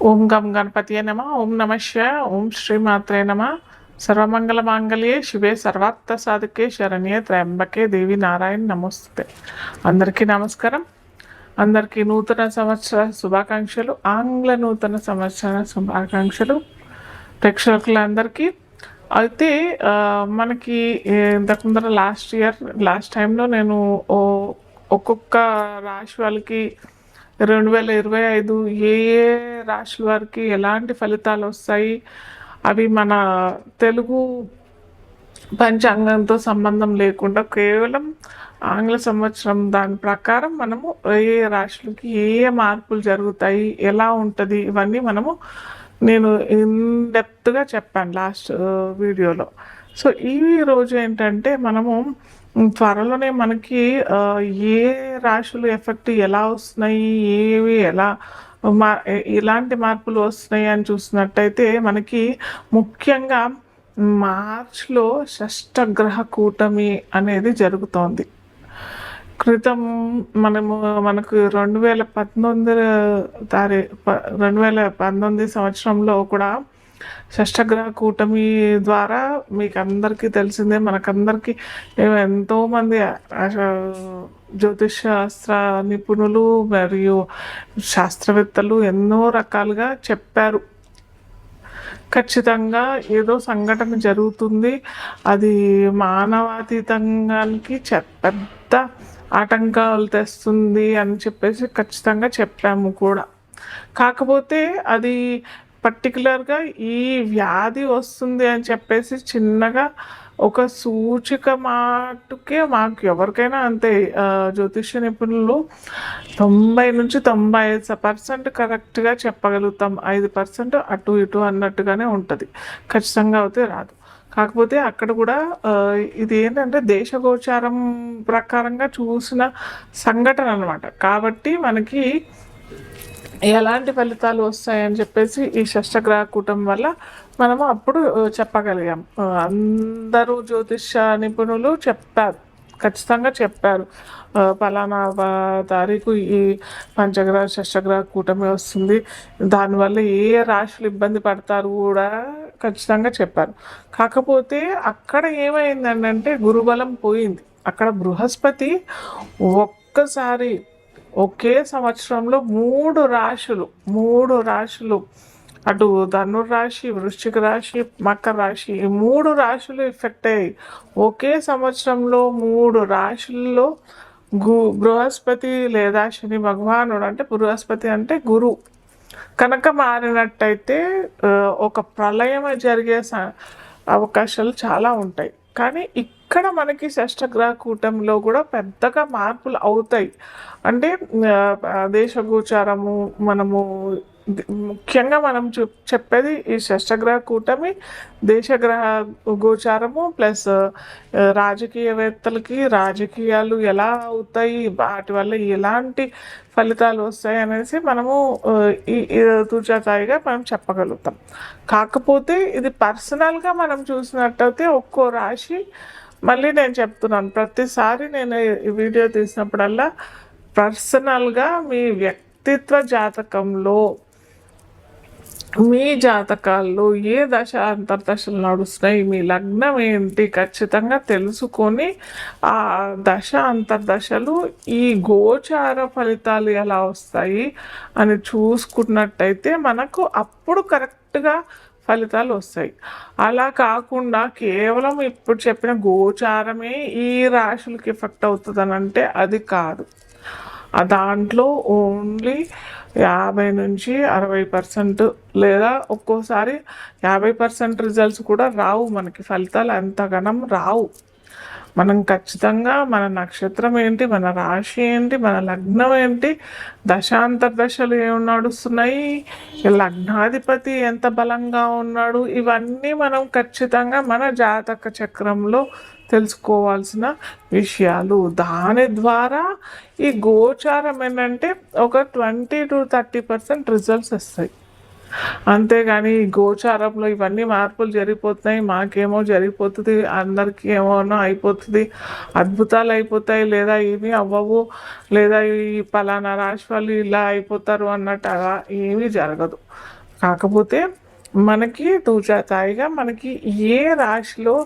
ఓం గం గణపతియే నమ. ఓం నమ శివాయ. ఓం శ్రీమాత్రే నమ. సర్వమంగళ మాంగళ్యే శివే సర్వార్థ సాధకే శరణ్యే త్రయంబకే దేవి నారాయణ నమస్తే. అందరికీ నమస్కారం. అందరికీ నూతన సంవత్సర శుభాకాంక్షలు, ఆంగ్ల నూతన సంవత్సర శుభాకాంక్షలు ప్రేక్షకులందరికీ. అయితే మనకి ఇంతకు ముందర లాస్ట్ టైంలో నేను ఒక్కొక్క రాశి వాళ్ళకి 2025 ఏ ఏ రాశుల వారికి ఎలాంటి ఫలితాలు వస్తాయి, అవి మన తెలుగు పంచాంగంతో సంబంధం లేకుండా కేవలం ఆంగ్ల సంవత్సరం దాని ప్రకారం మనము ఏ రాశులకి ఏ ఏ మార్పులు జరుగుతాయి, ఎలా ఉంటుంది, ఇవన్నీ నేను ఇన్డెప్త్గా చెప్పాను లాస్ట్ వీడియోలో. సో ఈ రోజు ఏంటంటే మనము త్వరలోనే మనకి ఏ రాశులు ఎఫెక్ట్ ఎలా వస్తున్నాయి, ఏవి ఎలా ఇలాంటి మార్పులు వస్తున్నాయి అని చూసినట్టయితే మనకి ముఖ్యంగా మార్చ్లో షష్టగ్రహ కూటమి అనేది జరుగుతోంది. క్రితం మనకు 2019 సంవత్సరంలో కూడా షష్టగ్రహ కూటమి ద్వారా మీకు అందరికీ తెలిసిందే, మనకందరికీ ఎంతోమంది జ్యోతిష్ శాస్త్ర నిపుణులు మరియు శాస్త్రవేత్తలు ఎన్నో రకాలుగా చెప్పారు. ఖచ్చితంగా ఏదో సంఘటన జరుగుతుంది, అది మానవాతీతంగానికి పెద్ద ఆటంకాలు తెస్తుంది అని చెప్పేసి ఖచ్చితంగా చెప్పాము కూడా. కాకపోతే అది పర్టికులర్గా ఈ వ్యాధి వస్తుంది అని చెప్పేసి చిన్నగా ఒక సూచిక మాటకే మాకు ఎవరికైనా అంతే, జ్యోతిష్య నిపుణులు 90 నుంచి 95% కరెక్ట్గా చెప్పగలుగుతాం. 5% అటు ఇటు అన్నట్టుగానే ఉంటుంది, ఖచ్చితంగా అయితే రాదు. కాకపోతే అక్కడ కూడా ఇది ఏంటంటే దేశగోచారం ప్రకారంగా చూసిన సంఘటన అనమాట. కాబట్టి మనకి ఎలాంటి ఫలితాలు వస్తాయని చెప్పేసి ఈ షష్టగ్రహ కూటమి వల్ల మనము అప్పుడు చెప్పగలిగాం. అందరూ జ్యోతిష నిపుణులు చెప్పారు, ఖచ్చితంగా చెప్పారు, పలానా తారీఖు ఈ పంచగ్రహ షష్టగ్రహ కూటమి వస్తుంది, దానివల్ల ఏ రాశులు ఇబ్బంది పడతారు కూడా ఖచ్చితంగా చెప్పారు. కాకపోతే అక్కడ ఏమైందంటే గురుబలం పోయింది. అక్కడ బృహస్పతి ఒక్కసారి ఒకే సంవత్సరంలో మూడు రాశులు అటు ధనుర్రాశి, వృశ్చిక రాశి, మకర రాశి, ఈ 3 రాశులు ఎఫెక్ట్ అయ్యాయి. ఒకే సంవత్సరంలో 3 రాశుల్లో బృహస్పతి లేదా శని భగవానుడు, అంటే బృహస్పతి అంటే గురువు కనుక మారినట్టయితే ఒక ప్రళయం జరిగే అవకాశాలు చాలా ఉంటాయి. కానీ ఇక్కడ మనకి షష్టగ్రహ కూటమిలో కూడా పెద్దగా మార్పులు అవుతాయి. అంటే దేశగోచారము ముఖ్యంగా మనం చెప్పేది ఈ షష్టగ్రహ కూటమి, దేశగ్రహ గోచారము ప్లస్ రాజకీయవేత్తలకి రాజకీయాలు ఎలా అవుతాయి, వాటి వల్ల ఎలాంటి ఫలితాలు వస్తాయి అనేసి మనము తూచాతాయిగా మనం చెప్పగలుగుతాం. కాకపోతే ఇది పర్సనల్గా మనం చూసినట్టయితే ఒక్కో రాశి, మళ్ళీ నేను చెప్తున్నాను ప్రతిసారి నేను ఈ వీడియో తీసినప్పుడల్లా పర్సనల్గా మీ వ్యక్తిత్వ జాతకంలో మీ జాతకాల్లో ఏ దశ అంతర్దశలు నడుస్తున్నాయి, మీ లగ్నం ఏంటి ఖచ్చితంగా తెలుసుకొని ఆ దశ అంతర్దశలు ఈ గోచార ఫలితాలు ఎలా వస్తాయి అని చూసుకున్నట్టయితే మనకు అప్పుడు కరెక్ట్గా ఫలితాలు వస్తాయి. అలా కాకుండా కేవలం ఇప్పుడు చెప్పిన గోచారమే ఈ రాశులకి ఎఫెక్ట్ అవుతుందని అంటే అది కాదు. దాంట్లో ఓన్లీ 50 నుంచి 60% లేదా ఒక్కోసారి 50% రిజల్ట్స్ కూడా రావు, మనకి ఫలితాలు అంతగనం రావు. మనం ఖచ్చితంగా మన నక్షత్రం ఏంటి, మన రాశి ఏంటి, మన లగ్నం ఏంటి, దశాంతర్దశలు ఏమి నడుస్తున్నాయి, లగ్నాధిపతి ఎంత బలంగా ఉన్నాడు, ఇవన్నీ మనం ఖచ్చితంగా మన జాతక చక్రంలో తెలుసుకోవాల్సిన విషయాలు. దాని ద్వారా ఈ గోచారం ఏంటంటే ఒక 20 to 30% రిజల్ట్స్ వస్తాయి. అంతేగాని ఈ గోచారంలో ఇవన్నీ మార్పులు జరిగిపోతున్నాయి, మాకేమో జరిగిపోతుంది, అందరికీ ఏమోనో అయిపోతుంది, అద్భుతాలు అయిపోతాయి, లేదా ఏమీ అవ్వవు, లేదా ఈ పలానా రాశి వాళ్ళు ఇలా అయిపోతారు అన్నట్టు అలా ఏమీ జరగదు. కాకపోతే మనకి తూచాతాయిగా మనకి ఏ రాశిలో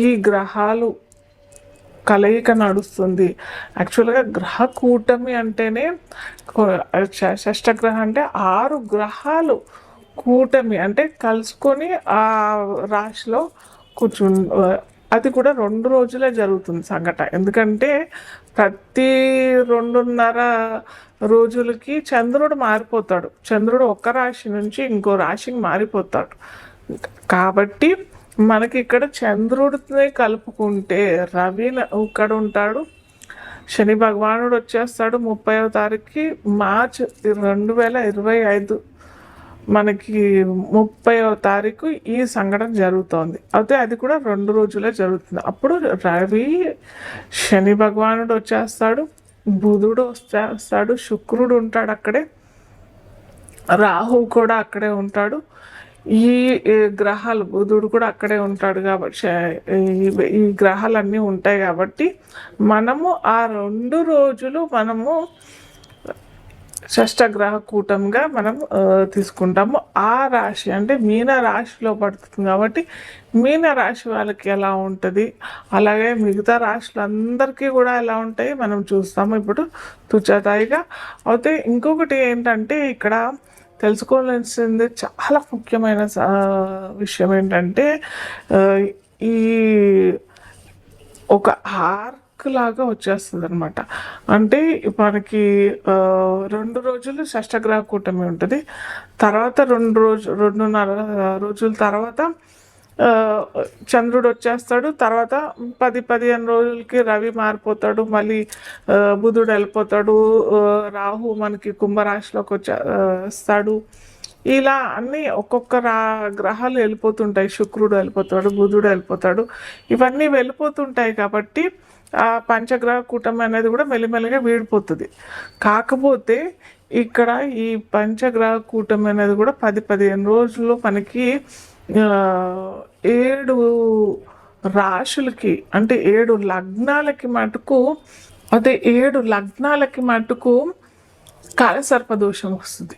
ఈ గ్రహాలు కలయిక నడుస్తుంది. యాక్చువల్గా గ్రహ కూటమి అంటేనే షష్టగ్రహం అంటే 6 గ్రహాలు కూటమి అంటే కలుసుకొని ఆ రాశిలో కూర్చు అది కూడా 2 రోజులే జరుగుతుంది సంఘటన. ఎందుకంటే ప్రతి 2.5 రోజులకి చంద్రుడు మారిపోతాడు. చంద్రుడు ఒక రాశి నుంచి ఇంకో రాశికి మారిపోతాడు. కాబట్టి మనకి ఇక్కడ చంద్రుడిని కలుపుకుంటే రవి ఇక్కడ ఉంటాడు, శని భగవానుడు వచ్చేస్తాడు 30వ తారీఖుకి మార్చి 2025 మనకి 30వ తారీఖు ఈ సంఘటన జరుగుతోంది. అయితే అది కూడా 2 రోజులే జరుగుతుంది. అప్పుడు రవి శని భగవానుడు వచ్చేస్తాడు, బుధుడు వచ్చేస్తాడు, శుక్రుడు ఉంటాడు అక్కడే, రాహు కూడా అక్కడే ఉంటాడు, ఈ గ్రహాలు బుధుడు కూడా అక్కడే ఉంటాడు. కాబట్టి ఈ గ్రహాలన్నీ ఉంటాయి. కాబట్టి మనము ఆ 2 రోజులు మనము షష్టగ్రహ కూటంగా మనం తీసుకుంటాము. ఆ రాశి అంటే మీన రాశిలో పడుతుంది కాబట్టి మీన రాశి వాళ్ళకి ఎలా ఉంటుంది, అలాగే మిగతా రాశులందరికీ కూడా ఎలా ఉంటాయి మనం చూస్తాము ఇప్పుడు తుచాతాయిగా. అయితే ఇంకొకటి ఏంటంటే ఇక్కడ తెలుసుకోవాల్సింది చాలా ముఖ్యమైన విషయం ఏంటంటే ఈ ఒక లాగా వచ్చేస్తుంది అనమాట. అంటే మనకి 2 రోజులు షష్టగ్రహ కూటమి ఉంటుంది, తర్వాత 2.5 రోజుల తర్వాత చంద్రుడు వచ్చేస్తాడు, తర్వాత 10-15 రోజులకి రవి మారిపోతాడు, మళ్ళీ బుధుడు వెళ్ళిపోతాడు, రాహు మనకి కుంభరాశిలోకి వచ్చేస్తాడు. ఇలా అన్నీ ఒక్కొక్క గ్రహాలు వెళ్ళిపోతుంటాయి, శుక్రుడు వెళ్ళిపోతాడు, బుధుడు వెళ్ళిపోతాడు, ఇవన్నీ వెళ్ళిపోతుంటాయి. కాబట్టి ఆ పంచగ్రహ కూటమి అనేది కూడా మెల్లిమెల్లిగా వీడిపోతుంది. కాకపోతే ఇక్కడ ఈ పంచగ్రహ కూటమి అనేది కూడా 10-15 రోజుల్లో మనకి 7 రాశులకి అంటే 7 లగ్నాలకి మటుకు, అదే 7 లగ్నాలకి మటుకు కాలసర్పదోషం వస్తుంది.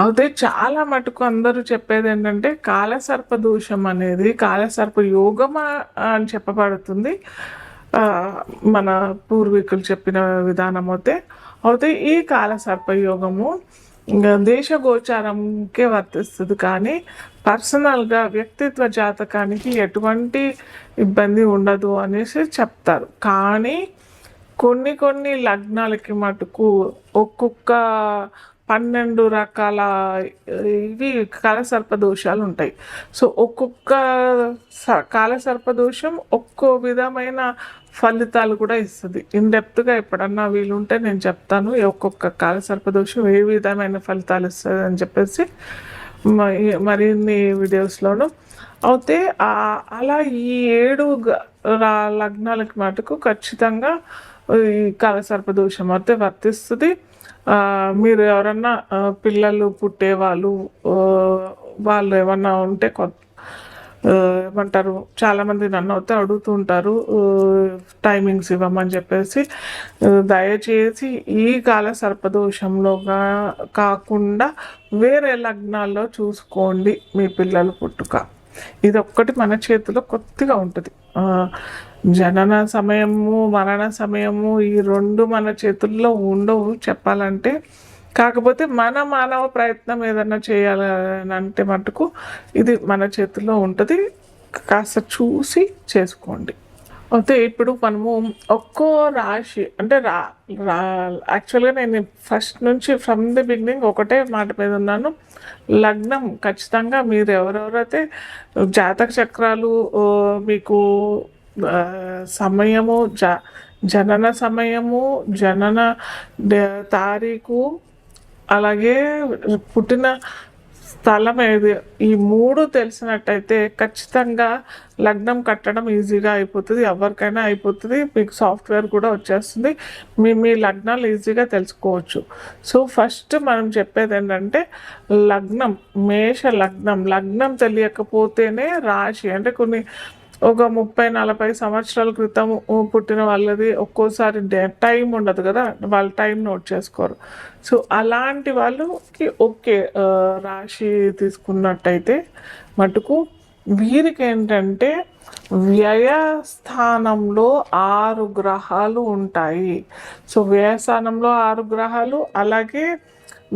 అయితే చాలా మటుకు అందరూ చెప్పేది ఏంటంటే కాలసర్పదోషం అనేది కాలసర్ప యోగమా అని చెప్పబడుతుంది. మన పూర్వీకులు చెప్పిన విధానం అయితే ఈ కాలసర్పయోగము దేశ గోచారంకే వర్తిస్తుంది, కానీ పర్సనల్గా వ్యక్తిత్వ జాతకానికి ఎటువంటి ఇబ్బంది ఉండదు అనేసి చెప్తారు. కానీ కొన్ని లగ్నాలకి మటుకు ఒక్కొక్క 12 రకాల ఇవి కాలసర్పదోషాలు ఉంటాయి. సో ఒక్కొక్క కాలసర్పదోషం ఒక్కో విధమైన ఫలితాలు కూడా ఇస్తుంది. ఇన్డెప్త్గా ఎప్పుడన్నా వీలుంటే నేను చెప్తాను ఒక్కొక్క కాలసర్పదోషం ఏ విధమైన ఫలితాలు ఇస్తుంది అని చెప్పేసి మరిన్ని వీడియోస్లోను. అయితే అలా ఈ 7 లగ్నాలకి మటుకు ఖచ్చితంగా ఈ కాలసర్పదోషం అయితే వర్తిస్తుంది. మీరు ఎవరన్నా పిల్లలు పుట్టేవాళ్ళు వాళ్ళు ఏమన్నా ఉంటే ఏమంటారు, చాలామంది నన్ను అయితే అడుగుతూ ఉంటారు టైమింగ్స్ ఇవ్వమని చెప్పేసి. దయచేసి ఈ కాలసర్పదోషంలో కాకుండా వేరే లగ్నాల్లో చూసుకోండి మీ పిల్లలు పుట్టుక. ఇది ఒక్కటి మన చేతిలో కొద్దిగా ఉంటుంది. జనన సమయము మరణ సమయము ఈ 2 మన చేతుల్లో ఉండవు చెప్పాలంటే. కాకపోతే మన మానవ ప్రయత్నం ఏదన్నా చేయాలంటే మటుకు ఇది మన చేతుల్లో ఉంటుంది, కాస్త చూసి చేసుకోండి. అయితే ఇప్పుడు మనము ఒక్కో రాశి అంటే యాక్చువల్గా నేను ఫస్ట్ నుంచి ఫ్రమ్ ది బిగినింగ్ ఒకటే మాట మీద ఉన్నాను. లగ్నం ఖచ్చితంగా మీరు ఎవరెవరైతే జాతక చక్రాలు మీకు సమయము జనన సమయము జనన తారీఖు అలాగే పుట్టిన స్థలం ఏది, ఈ 3 తెలిసినట్టయితే ఖచ్చితంగా లగ్నం కట్టడం ఈజీగా అయిపోతుంది. ఎవరికైనా అయిపోతుంది. మీకు సాఫ్ట్వేర్ కూడా వచ్చేస్తుంది. మీ లగ్నాలు ఈజీగా తెలుసుకోవచ్చు. సో ఫస్ట్ మనం చెప్పేది ఏంటంటే లగ్నం, మేష లగ్నం. లగ్నం తెలియకపోతేనే రాశి అంటే కొన్ని ఒక 30-40 సంవత్సరాల క్రితం పుట్టిన వాళ్ళది ఒక్కోసారి టైం ఉండదు కదా, వాళ్ళ టైం నోట్ చేసుకోరు. సో అలాంటి వాళ్ళకి ఓకే రాశి తీసుకున్నట్టయితే మటుకు వీరికి ఏంటంటే వ్యయస్థానంలో 6 గ్రహాలు ఉంటాయి. సో వ్యయస్థానంలో 6 గ్రహాలు, అలాగే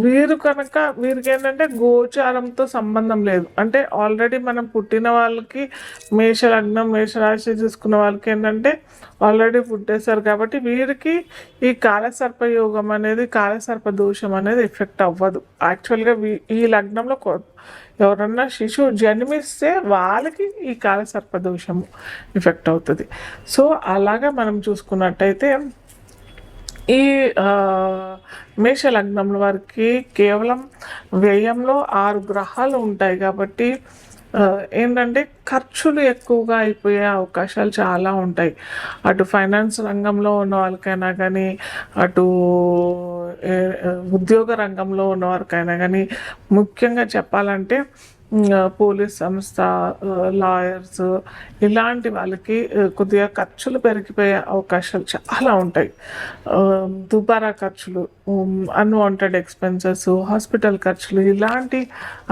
వీరికి ఏంటంటే గోచారంతో సంబంధం లేదు. అంటే ఆల్రెడీ మనం పుట్టిన వాళ్ళకి మేష లగ్నం మేషరాశి చూసుకున్న వాళ్ళకి ఏంటంటే ఆల్రెడీ పుట్టేశారు కాబట్టి వీరికి ఈ కాలసర్ప యోగం అనేది, కాలసర్ప దోషం అనేది ఎఫెక్ట్ అవ్వదు. యాక్చువల్గా ఈ లగ్నంలో ఎవరన్నా శిశువు జన్మిస్తే వాళ్ళకి ఈ కాలసర్ప దోషము ఎఫెక్ట్ అవుతుంది. సో అలాగా మనం చూసుకున్నట్టయితే ఈ మేష లగ్నంలో వారికి కేవలం వ్యయంలో 6 గ్రహాలు ఉంటాయి కాబట్టి ఏంటంటే ఖర్చులు ఎక్కువగా అయిపోయే అవకాశాలు చాలా ఉంటాయి. అటు ఫైనాన్స్ రంగంలో ఉన్న వాళ్ళకైనా కానీ, అటు ఉద్యోగ రంగంలో ఉన్నవారికైనా కానీ, ముఖ్యంగా చెప్పాలంటే పోలీస్ సంస్థ, లాయర్స్ ఇలాంటి వాళ్ళకి కొద్దిగా ఖర్చులు పెరిగిపోయే అవకాశాలు చాలా ఉంటాయి. దుబారా ఖర్చులు, అన్వాంటెడ్ ఎక్స్పెన్సెస్, హాస్పిటల్ ఖర్చులు ఇలాంటి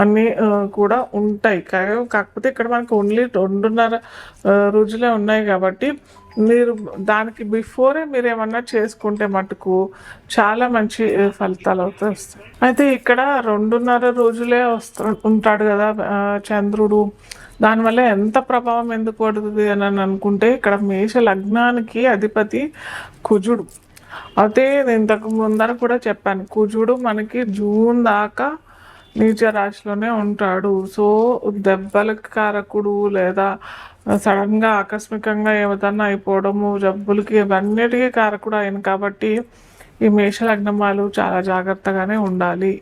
అన్నీ కూడా ఉంటాయి. కాకపోతే ఇక్కడ మనకు ఓన్లీ 2.5 రోజులే ఉన్నాయి కాబట్టి మీరు దానికి బిఫోరే మీరు ఏమన్నా చేసుకుంటే మటుకు చాలా మంచి ఫలితాలు అయితే వస్తాయి. అయితే ఇక్కడ 2.5 రోజులే ఉంటాడు కదా చంద్రుడు, దానివల్ల ఎంత ప్రభావం ఎందుకు పడుతుంది అని అనుకుంటే ఇక్కడ మేష లగ్నానికి అధిపతి కుజుడు. అయితే నేను ఇంతకు ముందర కూడా చెప్పాను, కుజుడు మనకి జూన్ దాకా నీచ రాశిలోనే ఉంటాడు. సో దెబ్బలకి కారకుడు, లేదా సడన్గా ఆకస్మికంగా ఏదన్నా అయిపోవడము, జబ్బులకి ఇవన్నిటికీ కారకుడు ఆయన కాబట్టి ఈ మేషలగ్నం వాళ్ళు చాలా జాగ్రత్తగానే ఉండాలి.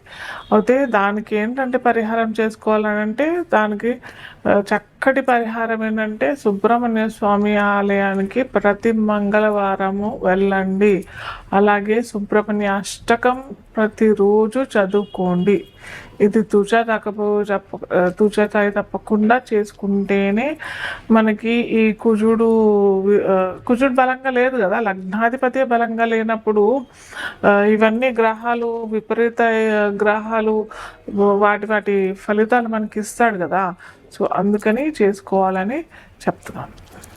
అయితే దానికి ఏంటంటే పరిహారం చేసుకోవాలనంటే దానికి చక్కటి పరిహారం ఏంటంటే సుబ్రహ్మణ్య స్వామి ఆలయానికి ప్రతి మంగళవారము వెళ్ళండి. అలాగే సుబ్రహ్మణ్య అష్టకం ప్రతిరోజు చదువుకోండి. ఇది తూచతాయి తప్పకుండా చేసుకుంటేనే మనకి ఈ కుజుడు బలంగా లేదు కదా, లగ్నాధిపతి బలంగా లేనప్పుడు ఇవన్నీ గ్రహాలు, విపరీత గ్రహాలు వాటి ఫలితాలు మనకి ఇస్తాడు కదా. సో అందుకని చేసుకోవాలని చెప్తున్నాను.